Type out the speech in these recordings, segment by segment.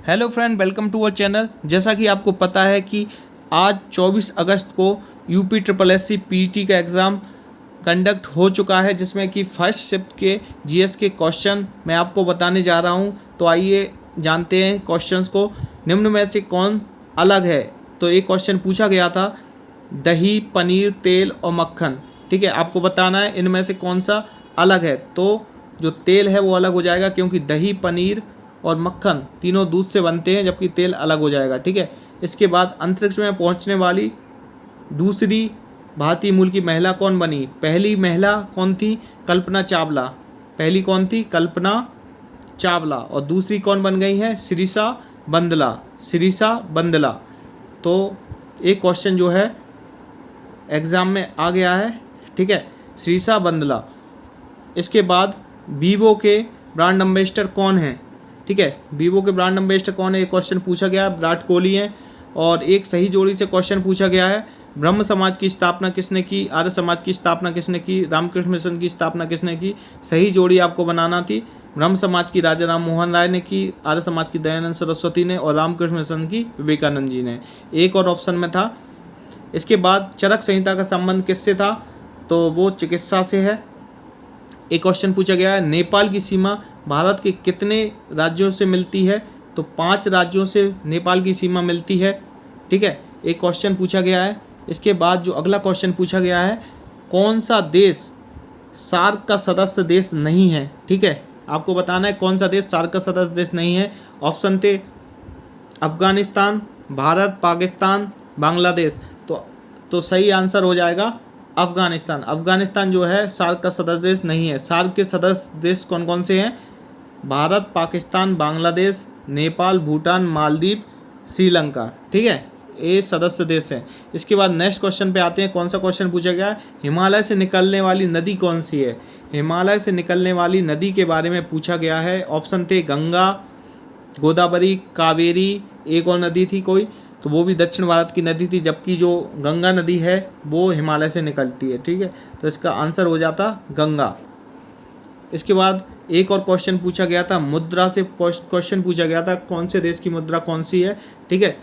Hello friend, welcome to our channel. जैसा कि आपको पता है कि आज 24 अगस्त को यूपी ट्रिपल एससी पीटी का एग्ज़ाम कंडक्ट हो चुका है, जिसमें कि फर्स्ट शिफ्ट के जीएस के क्वेश्चन मैं आपको बताने जा रहा हूं। तो आइए जानते हैं क्वेश्चंस को। निम्न में से कौन अलग है? तो एक क्वेश्चन पूछा गया था दही, पनीर, तेल और मक्खन। ठीक है, आपको बताना है इनमें से कौन सा अलग है। तो जो तेल है वो अलग हो जाएगा, क्योंकि दही, पनीर और मक्खन तीनों दूध से बनते हैं, जबकि तेल अलग हो जाएगा। ठीक है, इसके बाद अंतरिक्ष में पहुंचने वाली दूसरी भारतीय मूल की महिला कौन बनी? पहली महिला कौन थी? कल्पना चावला। पहली कौन थी? कल्पना चावला। और दूसरी कौन बन गई है? शिरीषा बंदला। शिरीषा बंदला। तो एक क्वेश्चन जो है एग्ज़ाम में आ गया है। ठीक है, शिरीषा बंदला। इसके बाद वीवो के ब्रांड एम्बेसडर कौन है? ठीक है, वीवो के ब्रांड एम्बेसडर कौन है? एक क्वेश्चन पूछा गया है, विराट कोहली हैं। और एक सही जोड़ी से क्वेश्चन पूछा गया है, ब्रह्म समाज की स्थापना किसने की? आर्य समाज की स्थापना किसने की? रामकृष्ण मिशन की स्थापना किसने की? सही जोड़ी आपको बनाना थी। ब्रह्म समाज की राजा राम मोहन राय ने की, आर्य समाज की दयानंद सरस्वती ने, और रामकृष्ण मिशन की विवेकानंद जी ने। एक और ऑप्शन में था। इसके बाद चरक संहिता का संबंध किससे था? तो वो चिकित्सा से है। एक क्वेश्चन पूछा गया है, नेपाल की सीमा भारत के कितने राज्यों से मिलती है? तो 5 राज्यों से नेपाल की सीमा मिलती है। ठीक है, एक क्वेश्चन पूछा गया है। इसके बाद जो अगला क्वेश्चन पूछा गया है, कौन सा देश सार्क का सदस्य देश नहीं है? ठीक है, आपको बताना है कौन सा देश सार्क का सदस्य देश नहीं है। ऑप्शन थे अफगानिस्तान, भारत, पाकिस्तान, बांग्लादेश। तो सही आंसर हो जाएगा अफगानिस्तान। अफगानिस्तान जो है सार्क का सदस्य देश नहीं है। सार्क के सदस्य देश कौन कौन से हैं? भारत, पाकिस्तान, बांग्लादेश, नेपाल, भूटान, मालदीव, श्रीलंका। ठीक है, ये सदस्य देश हैं। इसके बाद नेक्स्ट क्वेश्चन पे आते हैं। कौन सा क्वेश्चन पूछा गया है? हिमालय से निकलने वाली नदी कौन सी है? हिमालय से निकलने वाली नदी के बारे में पूछा गया है। ऑप्शन थे गंगा, गोदावरी, कावेरी, एक और नदी थी कोई, तो वो भी दक्षिण भारत की नदी थी, जबकि जो गंगा नदी है वो हिमालय से निकलती है। ठीक है, तो इसका आंसर हो जाता गंगा। इसके बाद एक और क्वेश्चन पूछा गया था, मुद्रा से क्वेश्चन पूछा गया था, कौन से देश की मुद्रा कौन सी है? ठीक है,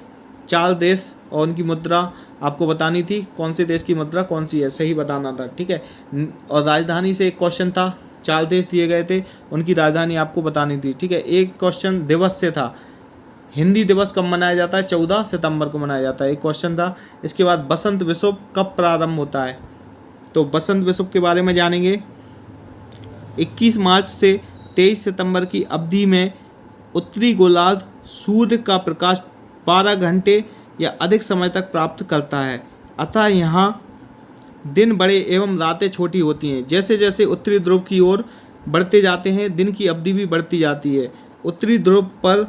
4 देश और उनकी मुद्रा आपको बतानी थी, कौन से देश की मुद्रा कौन सी है, सही बताना था। ठीक है, और राजधानी से एक क्वेश्चन था, 4 देश दिए गए थे, उनकी राजधानी आपको बतानी थी। ठीक है, एक क्वेश्चन दिवस से था, हिंदी दिवस कब मनाया जाता है? 14 सितंबर को मनाया जाता है, एक क्वेश्चन था। इसके बाद बसंत विश्व कब प्रारंभ होता है? तो बसंत विश्व के बारे में जानेंगे। 21 मार्च से 23 सितंबर की अवधि में उत्तरी गोलार्ध सूर्य का प्रकाश 12 घंटे या अधिक समय तक प्राप्त करता है, अतः यहाँ दिन बड़े एवं रातें छोटी होती हैं। जैसे जैसे उत्तरी ध्रुव की ओर बढ़ते जाते हैं, दिन की अवधि भी बढ़ती जाती है। उत्तरी ध्रुव पर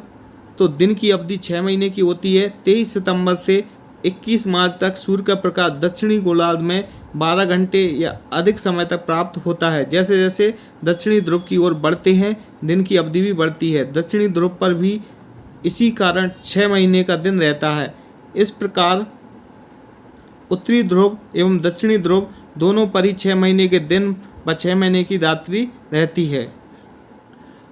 तो दिन की अवधि 6 महीने की होती है। 23 सितंबर से 21 मार्च तक सूर्य का प्रकाश दक्षिणी गोलार्ध में 12 घंटे या अधिक समय तक प्राप्त होता है। जैसे जैसे दक्षिणी ध्रुव की ओर बढ़ते हैं, दिन की अवधि भी बढ़ती है। दक्षिणी ध्रुव पर भी इसी कारण 6 महीने का दिन रहता है। इस प्रकार उत्तरी ध्रुव एवं दक्षिणी ध्रुव दोनों पर ही 6 महीने के दिन व 6 महीने की रात्रि रहती है।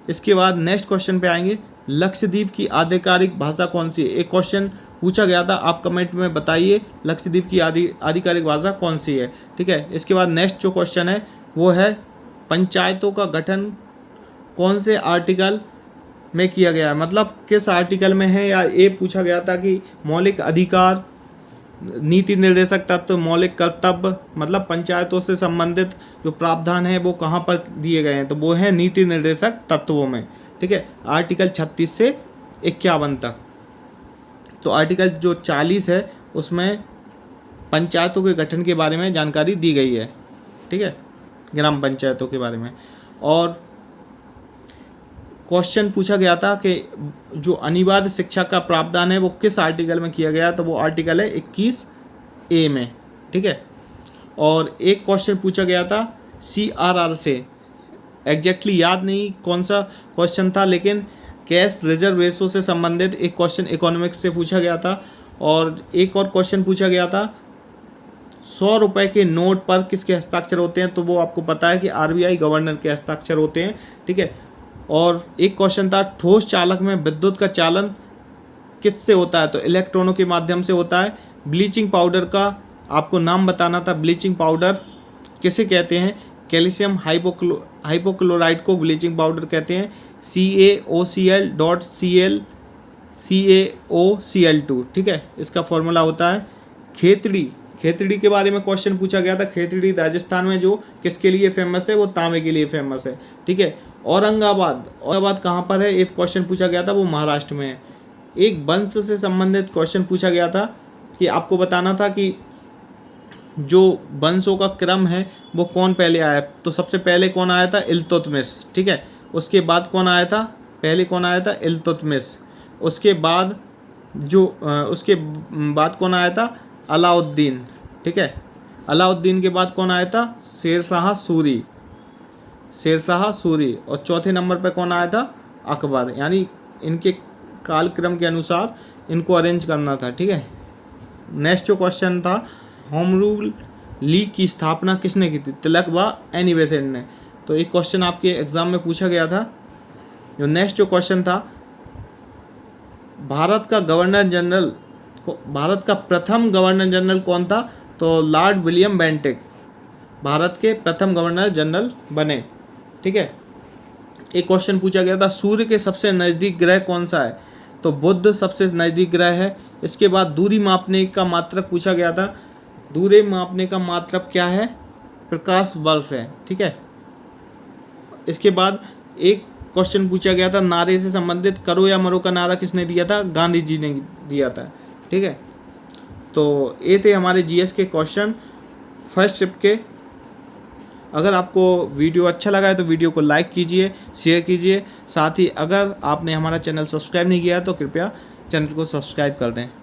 इसके बाद नेक्स्ट क्वेश्चन पे आएंगे, लक्षद्वीप की आधिकारिक भाषा कौन सी है? एक क्वेश्चन पूछा गया था, आप कमेंट में बताइए लक्षद्वीप की आधिकारिक भाषा कौन सी है। ठीक है, इसके बाद नेक्स्ट जो क्वेश्चन है वो है पंचायतों का गठन कौन से आर्टिकल में किया गया है? मतलब किस आर्टिकल में है, या ये पूछा गया था कि मौलिक अधिकार, नीति निर्देशक तत्व, मौलिक कर्तव्य, मतलब पंचायतों से संबंधित जो प्रावधान है वो कहाँ पर दिए गए हैं? तो वो है नीति निर्देशक तत्वों में। ठीक है, आर्टिकल 36 से 51 तक। तो आर्टिकल जो 40 है उसमें पंचायतों के गठन के बारे में जानकारी दी गई है। ठीक है, ग्राम पंचायतों के बारे में। और क्वेश्चन पूछा गया था कि जो अनिवार्य शिक्षा का प्रावधान है वो किस आर्टिकल में किया गया? तो वो आर्टिकल है 21A में। ठीक है, और एक क्वेश्चन पूछा गया था CRR से, एग्जैक्टली याद नहीं कौन सा क्वेश्चन था, लेकिन कैश रिजर्व रेशो से संबंधित एक क्वेश्चन इकोनॉमिक्स से पूछा गया था। और एक और क्वेश्चन पूछा गया था 100 रुपये के नोट पर किसके हस्ताक्षर होते हैं? तो वो आपको पता है कि RBI गवर्नर के हस्ताक्षर होते हैं। ठीक है, और एक क्वेश्चन था ठोस चालक में विद्युत का चालन किससे होता है, तो इलेक्ट्रॉनों के माध्यम से होता है। ब्लीचिंग पाउडर का आपको नाम बताना था, ब्लीचिंग पाउडर किसे कहते हैं, कैल्शियम हाइपोक्लोराइड को ब्लीचिंग पाउडर कहते हैं, CaOCl.CaOCl2, ठीक है, इसका फॉर्मूला होता है। खेतड़ी के बारे में क्वेश्चन पूछा गया था। खेतड़ी राजस्थान में जो किसके लिए फेमस है, वो तांबे के लिए फेमस है, ठीक है। औरंगाबाद कहाँ पर है, एक क्वेश्चन पूछा गया था, वो महाराष्ट्र में है। एक वंश से संबंधित क्वेश्चन पूछा गया था कि आपको बताना था कि जो वंशों का क्रम है वो कौन पहले आया, तो सबसे पहले कौन आया था, इल्तुतमिश, ठीक है। उसके बाद कौन आया था, पहले कौन आया था, इल्तुतमिश। उसके बाद कौन आया था, अलाउद्दीन, ठीक है। अलाउद्दीन के बाद कौन आया था, शेरशाह सूरी। और चौथे नंबर पर कौन आया था, अकबर। यानी इनके कालक्रम के अनुसार इनको अरेंज करना था, ठीक है। नेक्स्ट जो क्वेश्चन था, होम रूल लीग की स्थापना किसने की थी, तिलक व एनी बेसेंट ने। तो एक क्वेश्चन आपके एग्जाम में पूछा गया था। जो नेक्स्ट जो क्वेश्चन था, भारत का प्रथम गवर्नर जनरल कौन था, तो लॉर्ड विलियम बेंटिक भारत के प्रथम गवर्नर जनरल बने, ठीक है। एक क्वेश्चन पूछा गया था, सूर्य के सबसे नज़दीक ग्रह कौन सा है, तो बुध सबसे नज़दीक ग्रह है। इसके बाद दूरी मापने का मात्रक पूछा गया था। दूरी मापने का मात्रक क्या है, प्रकाश वर्ष है, ठीक है। इसके बाद एक क्वेश्चन पूछा गया था, नारे से संबंधित करो या मरो का नारा किसने दिया था, गांधी जी ने दिया था, ठीक है। तो ये थे हमारे जीएस के क्वेश्चन फर्स्ट शिफ्ट के। अगर आपको वीडियो अच्छा लगा है तो वीडियो को लाइक कीजिए, शेयर कीजिए। साथ ही अगर आपने हमारा चैनल सब्सक्राइब नहीं किया है तो कृपया चैनल को सब्सक्राइब कर दें।